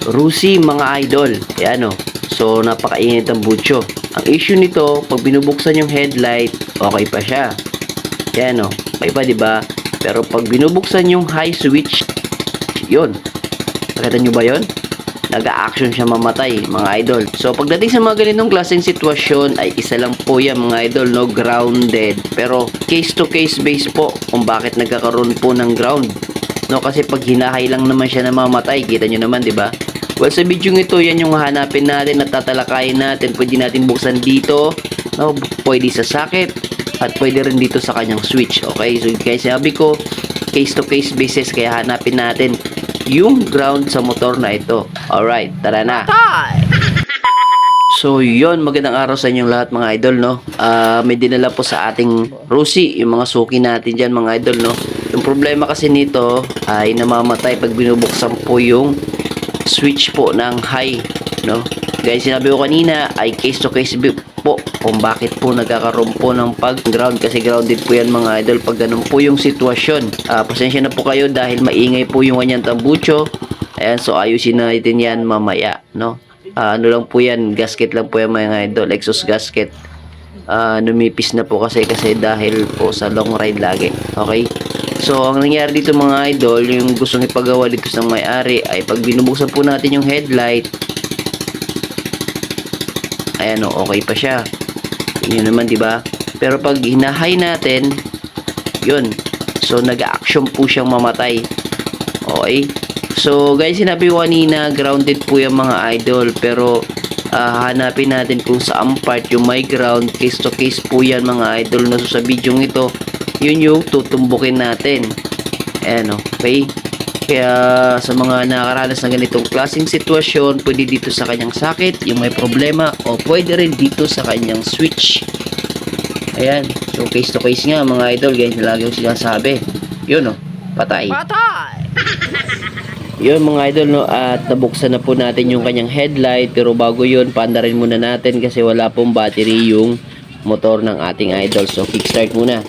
Rusi mga idol. Ayan o. So napakainit ang butyo. Ang issue nito, pag binubuksan yung headlight, okay pa siya. Ayan o. Okay pa diba? Pero pag binubuksan yung high switch, yun. Nakita nyo ba yun? Nag-a-action siya mamatay mga idol. So pagdating sa mga ganitong klaseng sitwasyon ay isa lang po yan mga idol, no, grounded. Pero case to case base po kung bakit nagkakaroon po ng ground. No, kasi pag hinahay lang naman siya na mamatay, kita nyo naman, di ba? Well, sa video ito, yan yung hanapin natin at tatalakayin natin. Pwede natin buksan dito, no, pwede sa socket at pwede rin dito sa kanyang switch. Okay, so guys, sabi ko case to case basis, kaya hanapin natin yung ground sa motor na ito. Alright, tara na. So yon, magandang araw sa inyong lahat mga idol, no. May dinala po sa ating Rusi yung mga suki natin dyan mga idol, no. Yung problema kasi nito ay namamatay pag binubuksan po yung switch po ng high, no. Guys, sinabi ko kanina ay case to case po kung bakit po nagkakaroon po ng pag-ground, kasi grounded po yan mga idol pag ganun po yung sitwasyon. Pasensya na po kayo dahil maingay po yung kanyang tambucho. Ayan, so ayusin natin yan mamaya, no. Ano lang po yan, gasket lang po yan mga idol, exhaust gasket. Numipis na po kasi dahil po sa long ride lagi. Okay, so ang nangyari dito mga idol, yung gustong ipagawa dito sa may-ari ay pag binubuksan po natin yung headlight, ayan o, okay pa siya. Yun naman, di ba? Pero pag hinahay natin, yun. So nag-action po siyang mamatay. Okay? So guys, sinabi ko kanina, grounded po yung mga idol. Pero hanapin natin kung saan part yung may ground. Case to case po yan mga idol. No? So sa video ito, yun yung tutumbukin natin. Ayan, okay? Kaya sa mga nakakaranas ng ganitong klaseng sitwasyon, pwede dito sa kanyang socket yung may problema, o pwede rin dito sa kanyang switch. Ayan, so case to case nga mga idol, guys, lagi yung sinasabi. Yun o, patay. Yun mga idol, no, at nabuksan na po natin yung kanyang headlight. Pero bago yun, paandarin muna natin kasi wala pong battery yung motor ng ating idol. So kickstart muna.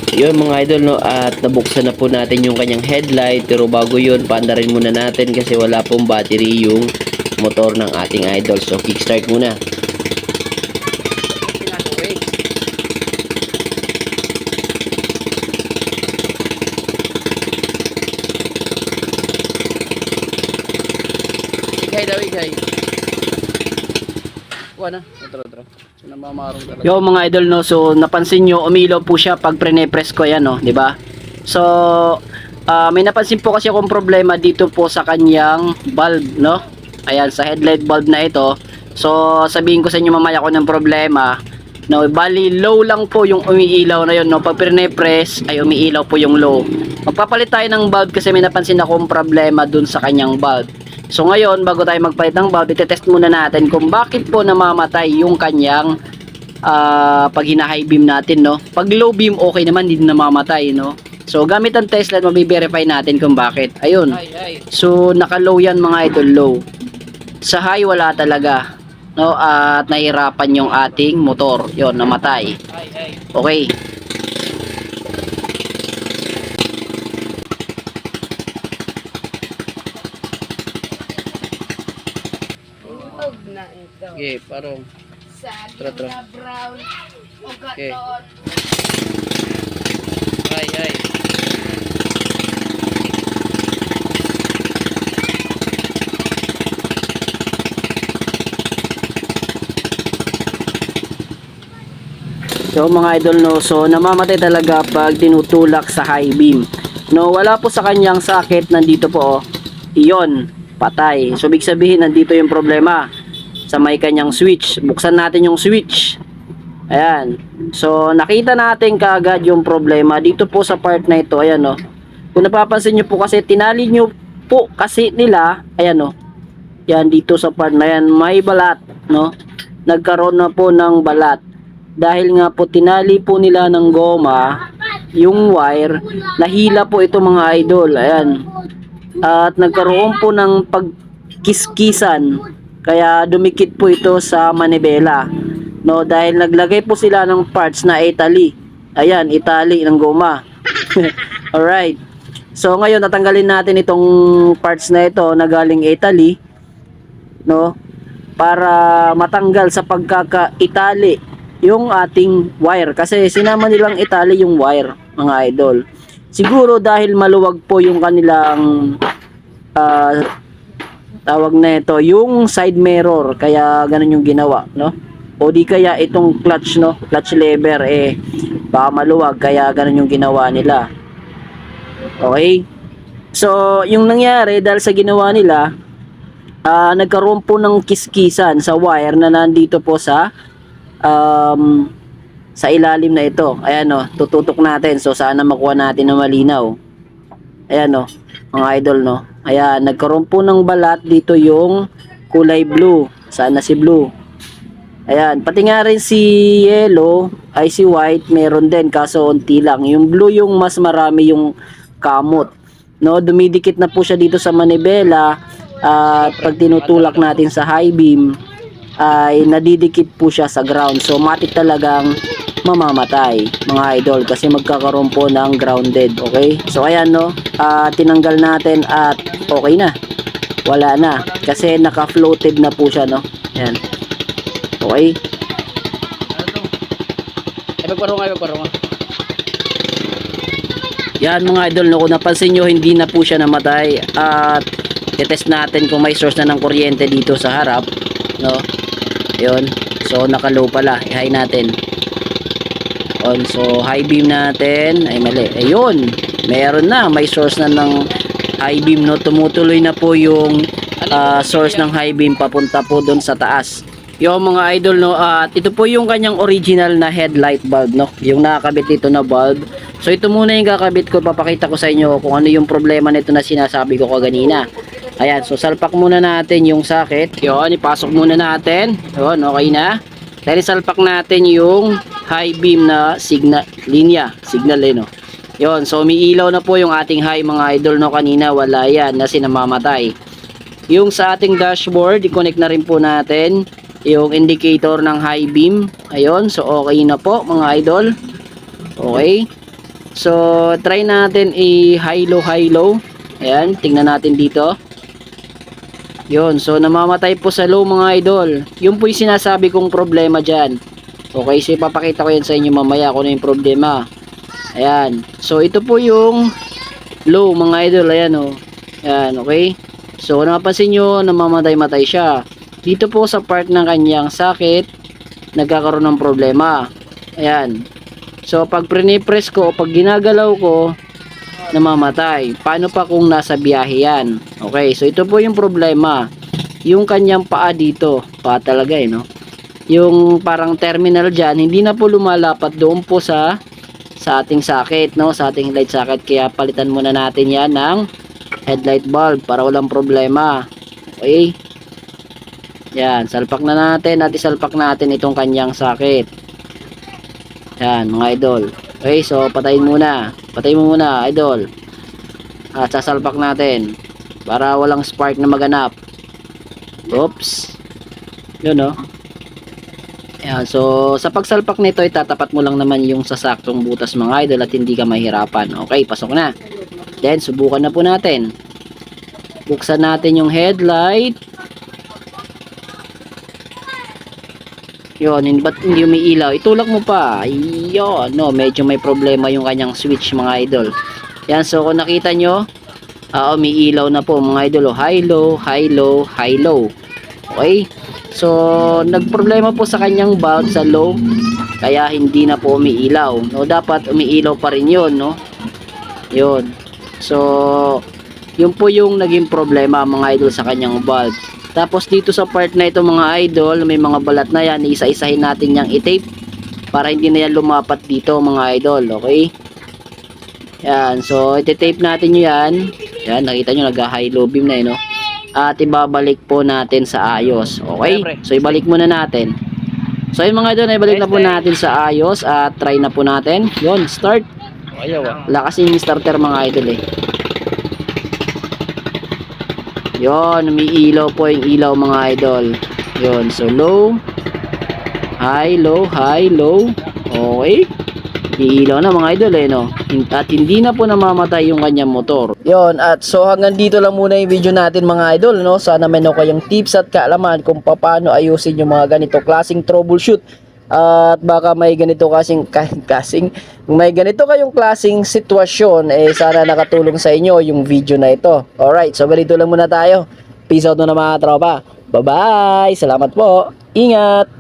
Yun mga idol, no, at nabuksan na po natin yung kanyang headlight. Pero bago yun, paandarin muna natin kasi wala pong battery yung motor ng ating idol. So kickstart muna. Igay. Wala. Otro. So namamarong talaga. Yo mga idol, no, so napansin nyo umilaw po siya pag pre-press ko yan, no, di ba? So may napansin po kasi akong problema dito po sa kanyang bulb, no. Ayan, sa headlight bulb na ito. So sabihin ko sa inyo mamaya kung ng problema. No, bali low lang po yung umiilaw na yun, no. Pag pre-press ay umiilaw po yung low. Magpapalit tayo ng bulb kasi may napansin akong problema dun sa kanyang bulb. So ngayon, bago tayo magpalit ng bulb, itetest muna natin kung bakit po namamatay yung kanyang pag hina-high beam natin, no. Pag low beam, okay naman, hindi namamatay, no. So gamit ang test light, mabiverify natin kung bakit. Ayun. So naka-low yan mga idol, low. Sa high, wala talaga, no. At nahirapan yung ating motor. Yun, namatay. Okay. Na ito. Okay, parang Sa Tra. na brown o Okay. gaton. Ay. So mga idol, no, so namamatay talaga pag tinutulak sa high beam. No, wala po sa kanyang socket, nandito po, oh. Iyon, patay. So ibig sabihin nandito yung problema sa may kanyang switch. Buksan natin yung switch. Ayan. So nakita natin kaagad yung problema dito po sa part na ito. Ayan, no. Kung napapansin nyo po kasi tinali nyo po kasi nila, ayan, no. Yan dito sa part na yan may balat, no. Nagkaroon na po ng balat. Dahil nga po tinali po nila ng goma yung wire, nahila po ito mga idol. Ayan. At nagkaroon po ng pagkiskisan, kaya dumikit po ito sa manibela, no, dahil naglagay po sila ng parts na Italy. Ayan, Italy ng goma. Alright. So ngayon tatanggalin natin itong parts na ito na galing Italy, no? Para matanggal sa pagkaka-itali yung ating wire kasi sinama nilang itali yung wire, mga idol. Siguro dahil maluwag po yung kanilang tawag na ito, yung side mirror, kaya ganun yung ginawa, no? O di kaya itong clutch, no? Clutch lever baka maluwag kaya ganun yung ginawa nila. Okay? So, yung nangyari dahil sa ginawa nila, nagkaroon po ng kiskisan sa wire na nandito po sa ilalim na ito. Ayan o, tututok natin. So, sana makuha natin na malinaw. Ayan o, mga idol, no? Ayan, nagkaroon po ng balat dito yung kulay blue. Sana si blue. Ayan, pati nga rin si yellow, ay si white, meron din, kaso unti lang. Yung blue yung mas marami yung kamot. No, dumidikit na po siya dito sa manibela at pag tinutulak natin sa high beam ay nadidikit po siya sa ground. So matik talagang mamamatay, mga idol, kasi magkakaroon po ng grounded. Okay? So ayan, no, tinanggal natin at okay na. Wala na kasi naka-floated na po siya, no. Ayan. Okay? Ipagparunga. Yan, mga idol, no, kung napansin nyo, hindi na po siya namatay at i-test natin kung may source na ng kuryente dito sa harap, no. Yun, so naka-low pala, i-high natin on. So high beam natin, ay mali, ayun, meron na, may source na ng high beam, no. Tumutuloy na po yung source ng high beam papunta po doon sa taas. Yung mga idol, no, at ito po yung kanyang original na headlight bulb, no, yung nakakabit dito na bulb. So ito muna yung kakabit ko, papakita ko sa inyo kung ano yung problema nito na sinasabi ko kanina. Ayan, so salpak muna natin yung socket. Yun, ipasok muna natin. Yun, okay na. Dahil salpak natin yung high beam na signal no. Yun, so umiilaw na po yung ating high, mga idol, no. Kanina wala yan, kasi namamatay. Yung sa ating dashboard, i-connect na rin po natin yung indicator ng high beam. Ayun, so okay na po, mga idol. Okay. So try natin high low. Ayan, tingnan natin dito. Yun, so namamatay po sa low, mga idol. Yun po yung sinasabi kong problema dyan. Okay, so ipapakita ko yan sa inyo mamaya kung ano yung problema. Ayan, so ito po yung low, mga idol. Ayan, oh. Ayan, okay. So kung napapansin nyo, namamatay-matay siya. Dito po sa part ng kanyang socket, nagkakaroon ng problema. Ayan. So pag pre-press ko o pag ginagalaw ko, namamatay. Paano pa kung nasa biyahe yan? Okay, so ito po yung problema. Yung kanyang paa dito, paa talaga no. Yung parang terminal dyan, hindi na po lumalapat doon po sa ating socket, no, sa ating headlight socket. Kaya palitan muna natin yan ng headlight bulb para walang problema. Okay. Yan, salpak na natin at isalpak natin itong kanyang socket. Yan, mga idol. Okay, so patayin muna. Patayin mo muna, idol. At sasalpak natin para walang spark na maganap. Oops. Yun, no. Yan, so sa pagsalpak nito, itatapat mo lang naman yung sasaktong butas, mga idol, at hindi ka mahirapan. Okay, pasok na. Then, subukan na po natin. Buksan natin yung headlight. Yun, ba't hindi umiilaw? Itulak mo pa. Yun, no, medyo may problema yung kanyang switch, mga idol. Yan, so kung nakita nyo, umiilaw na po, mga idol. High low, high low, high low. Okay? So, nagproblema po sa kanyang bulb sa low, kaya hindi na po umiilaw. No, dapat umiilaw pa rin yun, no? Yun. So, yun po yung naging problema, mga idol, sa kanyang bulb. Tapos dito sa part na ito, mga idol, may mga balat na yan, isa-isahin natin yang i-tape para hindi na yan lumapat dito, mga idol. Okay? Yan, so iti-tape natin nyo yan. Yan, nakita nyo, nag-high low beam na yun, no? At ibabalik po natin sa ayos. Okay? So ibalik muna natin. So yun, mga idol, ibalik na po natin sa ayos at try na po natin. Yun, start. Wala kasing starter, mga idol eh. Yon, umiilaw po yung ilaw, mga idol. Yon, so low, high, low, high, low. Okay. Iilaw na mga idol no. At hindi na po namamatay yung kanyang motor. Yon, at so hanggang dito lang muna yung video natin mga idol no. Sana may kayong tips at kaalaman kung paano ayusin yung mga ganito klaseng troubleshoot. At baka may ganito may ganito kayong klaseng sitwasyon sana nakatulong sa inyo yung video na ito. Alright, so ganito lang muna tayo. Peace out na mga tropa. Bye bye. Salamat po. Ingat.